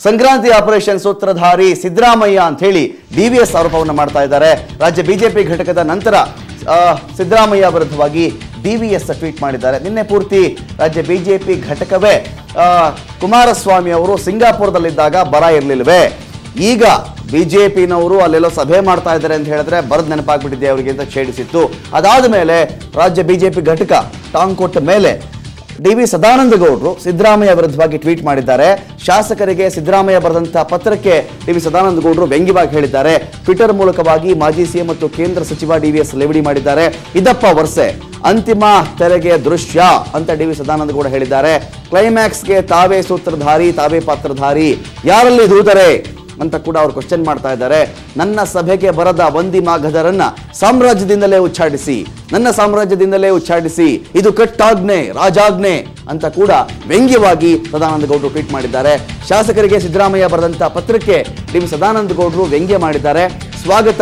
Sankranti operation ಸೂತ್ರಧಾರಿ Siddaramaiah ಅಂತ ಹೇಳಿ DVS ಆರೋಪವನ್ನು ಮಾಡ್ತಾ ಇದ್ದಾರೆ. ರಾಜ್ಯ ಬಿಜೆಪಿ ಘಟಕದ ನಂತರ ಸಿದ್ದರಾಮಯ್ಯ ವಿರುದ್ಧವಾಗಿ ಡಿವಿಎಸ್ ಟ್ವೀಟ್ ಮಾಡಿದ್ದಾರೆ. ನಿನ್ನೆ ಪೂರ್ತಿ ರಾಜ್ಯ ಬಿಜೆಪಿ ಘಟಕವೇ ಕುಮಾರಸ್ವಾಮಿ ಅವರು ಸಿಂಗಾಪುರದಲ್ಲಿದ್ದಾಗ ಬರ ಇರಲಿಲ್ವೇ, ಈಗ ಬಿಜೆಪಿನವರು ಅಲ್ಲೆಲ್ಲೋ ಸಭೆ ಮಾಡ್ತಾ ಇದ್ದಾರೆ ಅಂತ ಹೇಳಿದ್ರೆ ಬರದ್ ನೆನಪಾಗ್ಬಿಟ್ಟಿದೆ ಅವರಿಗೆ ಅಂತ ಛೇಡಿಸಿತ್ತು. ಅದಾದ ಮೇಲೆ ರಾಜ್ಯ ಬಿಜೆಪಿ ಘಟಕ ಟಾಂಗ್ ಕೊಟ್ಟ ಮೇಲೆ ಡಿ.ವಿ. ಸದಾನಂದ ಗೌಡರು ಸಿದ್ದರಾಮಯ್ಯ ವಿರುದ್ಧವಾಗಿ ಟ್ವೀಟ್ ಮಾಡಿದ್ದಾರೆ. ಶಾಸಕರಿಗೆ ಸಿದ್ದರಾಮಯ್ಯ ಬರೆದಂತಹ ಪತ್ರಕ್ಕೆ ಡಿ.ವಿ. ಸದಾನಂದ ಗೌಡರು ವ್ಯಂಗ್ಯವಾಗಿ ಹೇಳಿದ್ದಾರೆ. ಟ್ವಿಟರ್ ಮೂಲಕವಾಗಿ ಮಾಜಿ ಸಿಎಂ ಮತ್ತು ಕೇಂದ್ರ ಸಚಿವ ಡಿ.ವಿ.ಎಸ್ ಲೇವಡಿ ಮಾಡಿದ್ದಾರೆ. ಇದಪ್ಪ ವರ್ಷೆ ಅಂತಿಮ ತೆರೆಗೆ ದೃಶ್ಯ ಅಂತ ಡಿ.ವಿ. ಸದಾನಂದ ಗೌಡ ಹೇಳಿದ್ದಾರೆ. ಕ್ಲೈಮ್ಯಾಕ್ಸ್ಗೆ ತಾವೇ ಸೂತ್ರಧಾರಿ, ತಾವೇ ಪಾತ್ರಧಾರಿ, ಯಾರಲ್ಲಿ ದೂತರೆ ಅಂತ ಕೂಡ ಅವರು ಕ್ವಶನ್ ಮಾಡ್ತಾ ಇದ್ದಾರೆ. ನನ್ನ ಸಭೆಗೆ ಬರದ ವಂದಿಮಾಗಧರನ್ನ ಸಾಮ್ರಾಜ್ಯದಿಂದಲೇ ಉಚ್ಚಾಟಿಸಿ, ನನ್ನ ಸಾಮ್ರಾಜ್ಯದಿಂದಲೇ ಉಚ್ಚಾಟಿಸಿ, ಇದು ಕಟ್ಟಾಜ್ಞೆ, ರಾಜಾಜ್ಞೆ ಅಂತ ಕೂಡ ವ್ಯಂಗ್ಯವಾಗಿ ಸದಾನಂದ ಗೌಡರು ಟ್ವೀಟ್ ಮಾಡಿದ್ದಾರೆ. ಶಾಸಕರಿಗೆ ಸಿದ್ದರಾಮಯ್ಯ ಬರೆದಂತಹ ಪತ್ರಕ್ಕೆ ಡಿ.ವಿ. ಸದಾನಂದ ಗೌಡರು ವ್ಯಂಗ್ಯ ಮಾಡಿದ್ದಾರೆ. ಸ್ವಾಗತ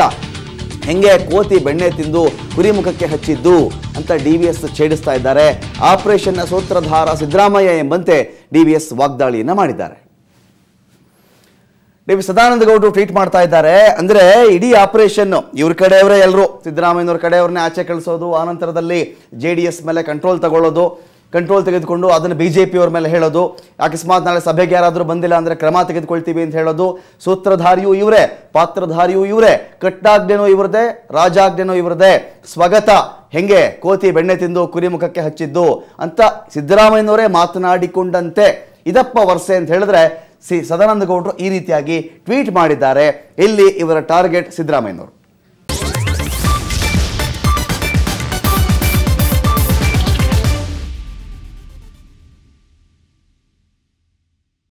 ಹೆಂಗೆ ಕೋತಿ ಬೆಣ್ಣೆ ತಿಂದು ಕುರಿಮುಖಕ್ಕೆ ಹಚ್ಚಿದ್ದು ಅಂತ ಡಿ.ವಿ.ಎಸ್ ಛೇಡಿಸ್ತಾ ಇದ್ದಾರೆ. ಆಪರೇಷನ್ನ ಸೂತ್ರಧಾರ ಸಿದ್ದರಾಮಯ್ಯ ಎಂಬಂತೆ ಡಿ.ವಿ.ಎಸ್ ವಾಗ್ದಾಳಿಯನ್ನ ಮಾಡಿದ್ದಾರೆ. ಡಿ.ವಿ. ಸದಾನಂದ ಗೌಡರು ಟ್ವೀಟ್ ಮಾಡ್ತಾ ಇದ್ದಾರೆ. ಅಂದ್ರೆ ಇಡೀ ಆಪರೇಷನ್ ಇವ್ರ ಕಡೆಯವರೇ ಎಲ್ಲರೂ, ಸಿದ್ದರಾಮಯ್ಯನವ್ರ ಕಡೆಯವ್ರನ್ನೇ ಆಚೆ ಕಳಿಸೋದು, ಆನಂತರದಲ್ಲಿ JDS ಮೇಲೆ ಕಂಟ್ರೋಲ್ ತೆಗೆದುಕೊಂಡು ಅದನ್ನು ಬಿಜೆಪಿಯವ್ರ ಮೇಲೆ ಹೇಳೋದು, ಅಕಸ್ಮಾತ್ ನಾಳೆ ಸಭೆಗೆ ಯಾರಾದರೂ ಬಂದಿಲ್ಲ ಅಂದ್ರೆ ಕ್ರಮ ತೆಗೆದುಕೊಳ್ತೀವಿ ಅಂತ ಹೇಳೋದು. ಸೂತ್ರಧಾರಿಯೂ ಇವರೇ, ಪಾತ್ರಧಾರಿಯೂ ಇವರೇ, ಕಟ್ಟಾಜ್ಞೆನೂ ಇವ್ರದೇ, ರಾಜಾಜ್ಞೆನೂ ಇವ್ರದೇ. ಸ್ವಗತ ಹೆಂಗೆ ಕೋತಿ ಬೆಣ್ಣೆ ತಿಂದು ಕುರಿಮುಖಕ್ಕೆ ಹಚ್ಚಿದ್ದು ಅಂತ ಸಿದ್ದರಾಮಯ್ಯನವರೇ ಮಾತನಾಡಿಕೊಂಡಂತೆ ಇದಪ್ಪ ವರ್ಷೆ ಅಂತ ಹೇಳಿದ್ರೆ ಸದಾನಂದ ಗೌಡರು ಈ ರೀತಿಯಾಗಿ ಟ್ವೀಟ್ ಮಾಡಿದ್ದಾರೆ. ಇಲ್ಲಿ ಇವರ ಟಾರ್ಗೆಟ್ ಸಿದ್ದರಾಮಯ್ಯನವರು.